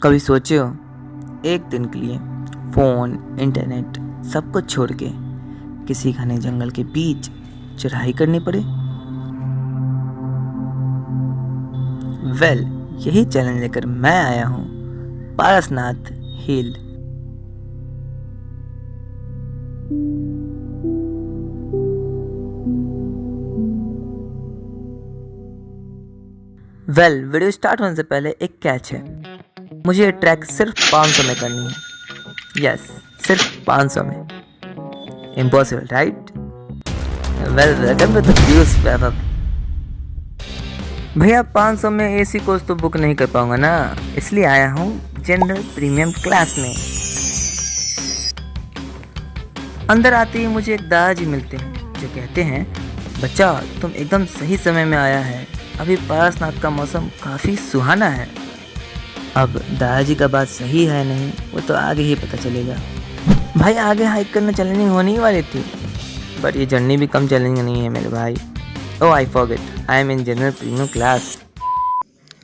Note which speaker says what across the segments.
Speaker 1: कभी सोचे हो एक दिन के लिए फ़ोन, इंटरनेट सब कुछ छोड़ के किसी घने जंगल के बीच चढ़ाई करनी पड़े? यही चैलेंज लेकर मैं आया हूँ पारसनाथ हिल। वीडियो स्टार्ट होने से पहले एक कैच है। मुझे ये ट्रैक सिर्फ 500 में करनी है। यस, सिर्फ 500 में। Impossible, right? Welcome to the views Vaibhav. भैया 500 में एसी कोच तो बुक नहीं कर पाऊंगा ना, इसलिए आया हूँ जनरल प्रीमियम क्लास में। अंदर आते ही मुझे एक दादाजी मिलते हैं जो कहते हैं, बच्चा तुम एकदम सही समय में आया है, अभी पारसनाथ का मौसम काफ़ी सुहाना है। अब दादाजी का बात सही है नहीं वो तो आगे ही पता चलेगा। भाई आगे हाइक करने चैलेंजिंग होने ही वाली थी, बट ये जर्नी भी कम चैलेंजिंग नहीं है मेरे भाई। Oh I forget, I am in general premium class.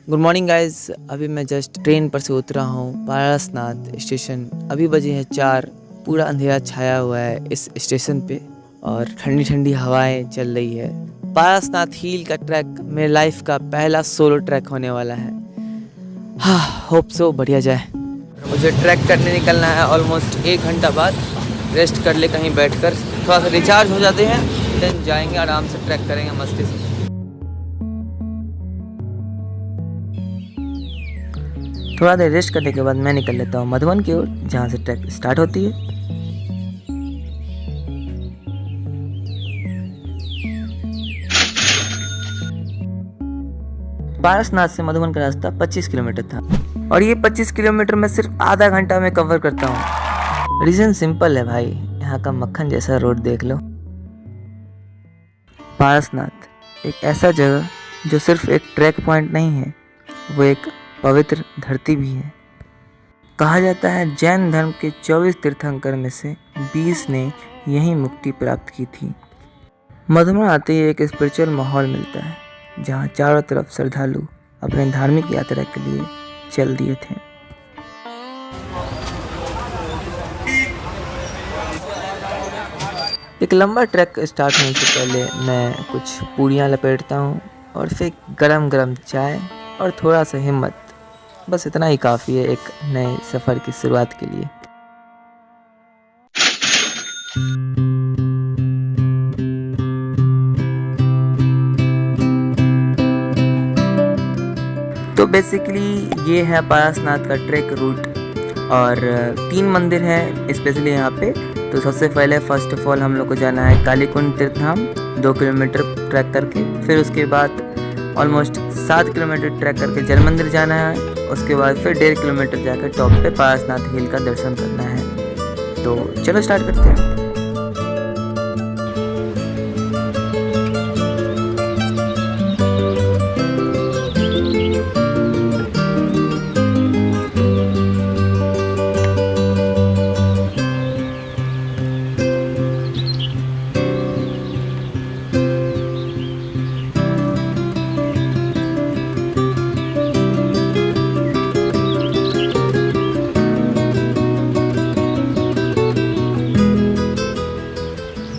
Speaker 1: Good morning guys, अभी मैं जस्ट ट्रेन पर से उतरा हूँ पारसनाथ स्टेशन। अभी बजे हैं 4, पूरा अंधेरा छाया हुआ है इस स्टेशन पे और ठंडी ठंडी हवाएं चल रही है। पारसनाथ हिल का ट्रैक मेरे लाइफ का पहला सोलो ट्रैक होने वाला है। हाँ, होप सो बढ़िया जाए। मुझे ट्रैक करने निकलना है ऑलमोस्ट 1 घंटा बाद। रेस्ट कर ले कहीं बैठकर, थोड़ा सा रिचार्ज हो जाते हैं, देन जाएंगे आराम से ट्रैक करेंगे मस्ती से। थोड़ा देर रेस्ट करने के बाद मैं निकल लेता हूँ मधुबन की ओर, जहाँ से ट्रैक स्टार्ट होती है। पारसनाथ से मधुबन का रास्ता 25 किलोमीटर था और ये 25 किलोमीटर में सिर्फ आधा घंटा में कवर करता हूँ। रीज़न सिंपल है भाई, यहाँ का मक्खन जैसा रोड देख लो। पारसनाथ एक ऐसा जगह जो सिर्फ एक ट्रैक पॉइंट नहीं है, वो एक पवित्र धरती भी है। कहा जाता है जैन धर्म के 24 तीर्थंकर में से 20 ने यहीं मुक्ति प्राप्त की थी। मधुबन आते ही एक स्पिरिचुअल माहौल मिलता है, जहाँ चारों तरफ श्रद्धालु अपने धार्मिक यात्रा के लिए चल दिए थे। एक लंबा ट्रैक स्टार्ट होने से पहले मैं कुछ पूड़ियाँ लपेटता हूँ और फिर गरम गरम चाय और थोड़ा सा हिम्मत, बस इतना ही काफ़ी है एक नए सफ़र की शुरुआत के लिए। तो बेसिकली ये है पारसनाथ का ट्रैक रूट और 3 मंदिर हैं स्पेशली यहाँ पे। तो सबसे पहले फर्स्ट ऑफ ऑल हम लोग को जाना है कालीकुंड तीर्थ धाम, 2 किलोमीटर ट्रैक करके। फिर उसके बाद ऑलमोस्ट 7 किलोमीटर ट्रैक करके जल मंदिर जाना है। उसके बाद फिर 1.5 किलोमीटर जाकर टॉप पे पारसनाथ हिल का दर्शन करना है। तो चलो स्टार्ट करते हैं।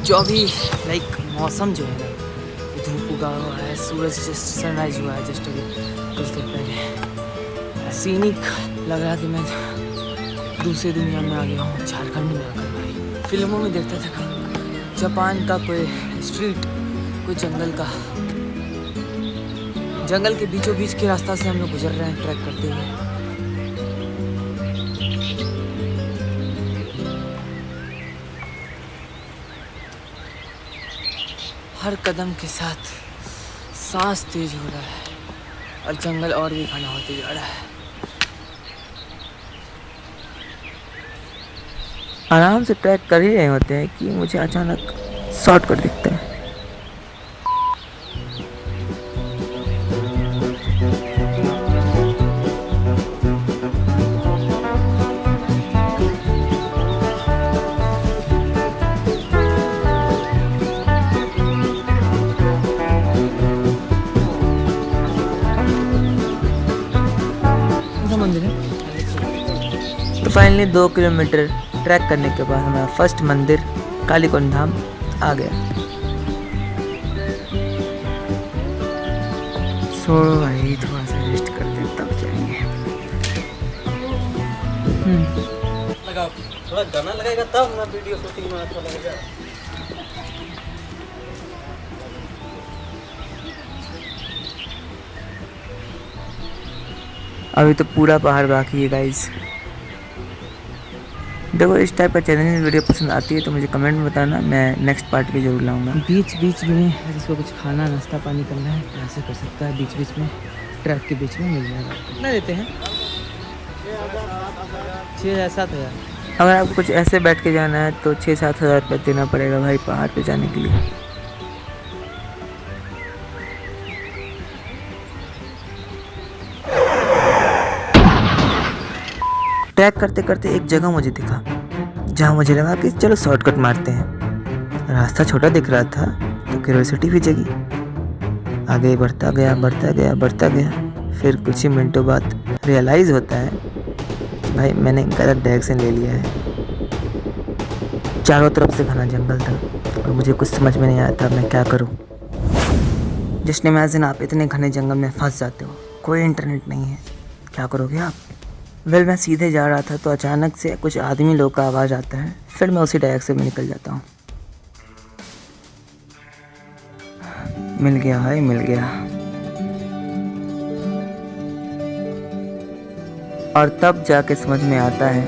Speaker 1: जो अभी मौसम जो है ना, धूप उगा हुआ है, सूरज जस्ट सनराइज हुआ है जस्ट अभी कुछ देर पहले। सीनिक लग रहा कि मैं दूसरी दुनिया में आ गया हूँ, झारखंड में आकर। भाई फिल्मों में देखता था जापान का कोई स्ट्रीट, कोई जंगल के बीचों बीच के रास्ता से हम लोग गुजर रहे हैं ट्रैक करते हुए। हर कदम के साथ सांस तेज हो रहा है और जंगल और भी घना होते जा रहा है। आराम से ट्रैक कर ही रहे होते हैं कि मुझे अचानक शॉर्टकट दिखता है। मंदिर है तो फाइनली 2 किलोमीटर ट्रैक करने के बाद हमारा फर्स्ट मंदिर कालीकुंड धाम आ गया। छोड़ो भाई, थोड़ा सा रेस्ट कर ले तब जाएंगे।
Speaker 2: लगाओ, थोड़ा गाना लगेगा तब ना वीडियो शूटिंग में अच्छा लगेगा।
Speaker 1: अभी तो पूरा पहाड़ बाकी है गाइस। देखो इस टाइप का चैलेंजिंग वीडियो पसंद आती है तो मुझे कमेंट में बताना, मैं नेक्स्ट पार्ट भी जरूर लाऊंगा। बीच बीच में जिसको कुछ खाना नाश्ता पानी करना है तो ऐसे कर सकता है, बीच बीच में ट्रैक के बीच में मिल जाएगा। कितना देते हैं? 6,000-7,000। अगर आपको कुछ ऐसे बैठ के जाना है तो 6-7 हज़ार रुपये देना पड़ेगा भाई पहाड़ पे जाने के लिए। ट्रैक करते करते एक जगह मुझे दिखा जहाँ मुझे लगा कि चलो शॉर्टकट मारते हैं। रास्ता छोटा दिख रहा था तो क्यूरियोसिटी भी जगी। आगे बढ़ता गया बढ़ता गया बढ़ता गया, फिर कुछ ही मिनटों बाद रियलाइज़ होता है कि भाई मैंने गलत डायरेक्शन ले लिया है। चारों तरफ से घना जंगल था और मुझे कुछ समझ में नहीं आया था मैं क्या करूं। जस्ट इमेजिन आप इतने घने जंगल में फंस जाते हो, कोई इंटरनेट नहीं है, क्या करोगे आप? वेल मैं सीधे जा रहा था तो अचानक से कुछ आदमी लोग का आवाज़ आता है, फिर मैं उसी डायरेक्शन में निकल जाता हूँ। मिल गया भाई, मिल गया। और तब जाके समझ में आता है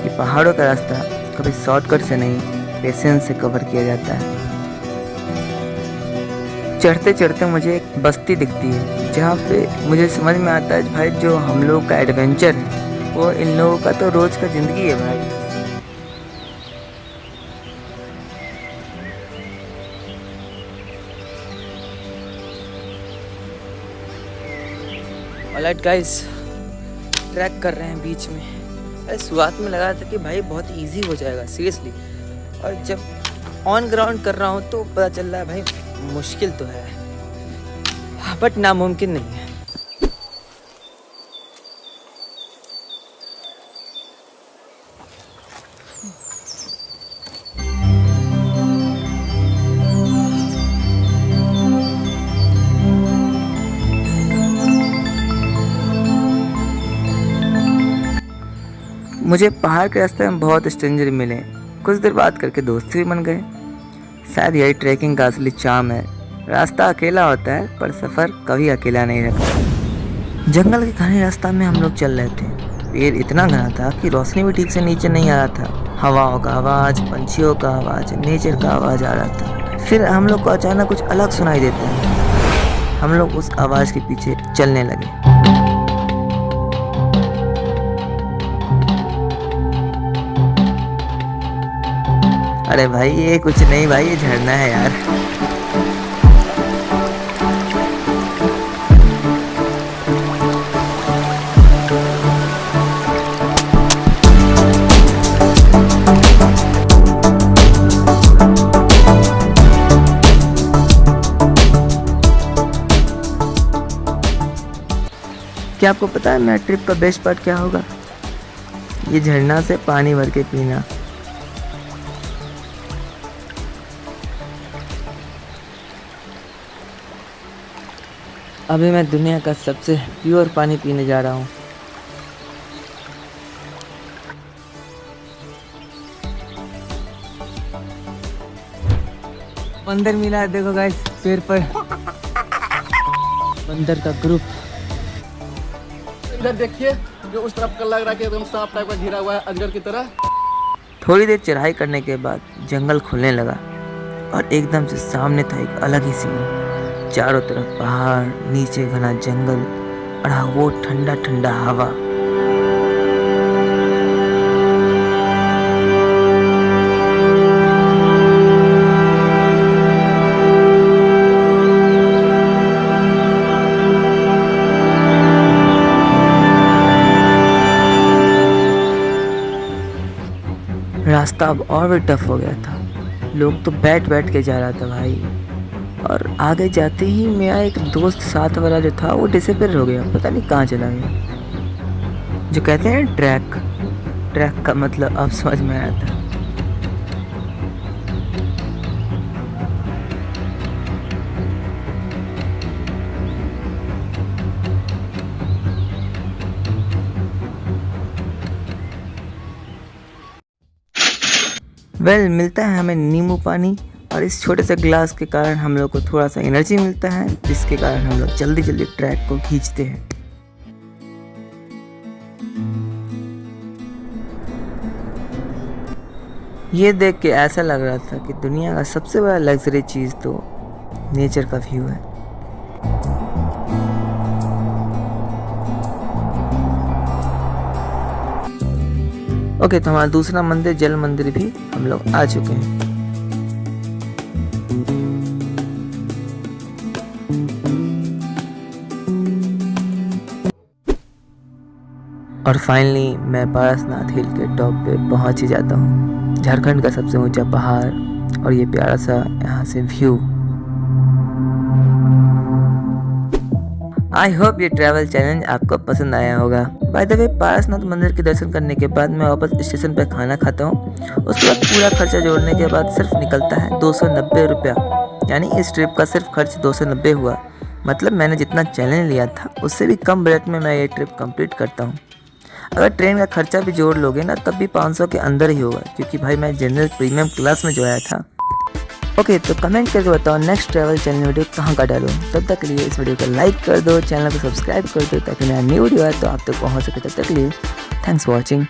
Speaker 1: कि पहाड़ों का रास्ता कभी शॉर्टकट से नहीं, पेशेंस से कवर किया जाता है। चढ़ते चढ़ते मुझे एक बस्ती दिखती है जहाँ पे मुझे समझ में आता है भाई जो हम लोग का एडवेंचर है वो इन लोगों का तो रोज का जिंदगी है भाई। ऑलराइट गाइस, ट्रैक कर रहे हैं बीच में। अरे शुरुआत में लगा था कि भाई बहुत इजी हो जाएगा सीरियसली, और जब ऑन ग्राउंड कर रहा हूँ तो पता चल रहा है भाई मुश्किल तो है बट नामुमकिन नहीं है। मुझे पहाड़ के रास्ते में बहुत स्ट्रेंजर मिले, कुछ देर बात करके दोस्त भी बन गए। शायद यही ट्रैकिंग का असली चार्म है। रास्ता अकेला होता है पर सफ़र कभी अकेला नहीं रखता। जंगल के घने रास्ता में हम लोग चल रहे थे। पेड़ इतना घना था कि रोशनी भी ठीक से नीचे नहीं आ रहा था। हवाओं का आवाज़, पंछियों का आवाज़, नेचर का आवाज़ आ रहा था। फिर हम लोग को अचानक कुछ अलग सुनाई देता है। हम लोग उस आवाज़ के पीछे चलने लगे। अरे भाई ये कुछ नहीं भाई, ये झरना है यार। क्या आपको पता है मेरा ट्रिप का बेस्ट पार्ट क्या होगा? ये झरना से पानी भर के पीना। अभी मैं दुनिया का सबसे प्योर पानी पीने जा रहा हूँ। बंदर मिला है, देखो गाइस पेड़ पर बंदर का ग्रुप।
Speaker 2: इधर देखिए, जो उस तरफ का लग रहा है कि एकदम सांप टाइप का घिरा हुआ है अजगर की तरह।
Speaker 1: थोड़ी देर चढ़ाई करने के बाद जंगल खुलने लगा और एकदम से सामने था एक अलग ही सीन। चारों तरफ पहाड़, नीचे घना जंगल और वो ठंडा ठंडा हवा। रास्ता अब और भी टफ हो गया था। लोग तो बैठ बैठ के जा रहा था भाई। और आगे जाते ही मेरा एक दोस्त साथ वाला जो था वो डिसअपीयर हो गया, पता नहीं कहाँ चला गया। जो कहते हैं ट्रैक, ट्रैक का मतलब अब समझ में आया था। मिलता है हमें नींबू पानी, और इस छोटे से ग्लास के कारण हम लोग को थोड़ा सा एनर्जी मिलता है, जिसके कारण हम लोग जल्दी जल्दी ट्रैक को खींचते हैं। ये देख के ऐसा लग रहा था कि दुनिया का सबसे बड़ा लग्जरी चीज़ तो नेचर का व्यू है। ओके, तो हमारा दूसरा मंदिर जल मंदिर भी हम लोग आ चुके हैं। और फाइनली मैं पारसनाथ हिल के टॉप पे पहुंच ही जाता हूँ, झारखंड का सबसे ऊंचा पहाड़ और ये प्यारा सा यहाँ से व्यू। आई होप ये ट्रैवल चैलेंज आपको पसंद आया होगा। बाय द वे, पारसनाथ मंदिर के दर्शन करने के बाद मैं वापस स्टेशन पर खाना खाता हूँ। उसके बाद पूरा खर्चा जोड़ने के बाद सिर्फ निकलता है 290 रुपया, यानी इस ट्रिप का सिर्फ खर्च 290 हुआ। मतलब मैंने जितना चैलेंज लिया था उससे भी कम बजट में मैं ये ट्रिप कंप्लीट करता हूँ। अगर ट्रेन का खर्चा भी जोड़ लोगे ना तब भी 500 के अंदर ही होगा, क्योंकि भाई मैं जनरल प्रीमियम क्लास में जो आया था। ओके, तो कमेंट करके बताओ नेक्स्ट ट्रैवल चैनल वीडियो कहाँ का डालूं। तब तक के लिए इस वीडियो को लाइक कर दो, चैनल को सब्सक्राइब कर दो ताकि नया न्यू वीडियो आए तो आप तक पहुँच सके। तब तक के लिए थैंक्स फॉर वॉचिंग।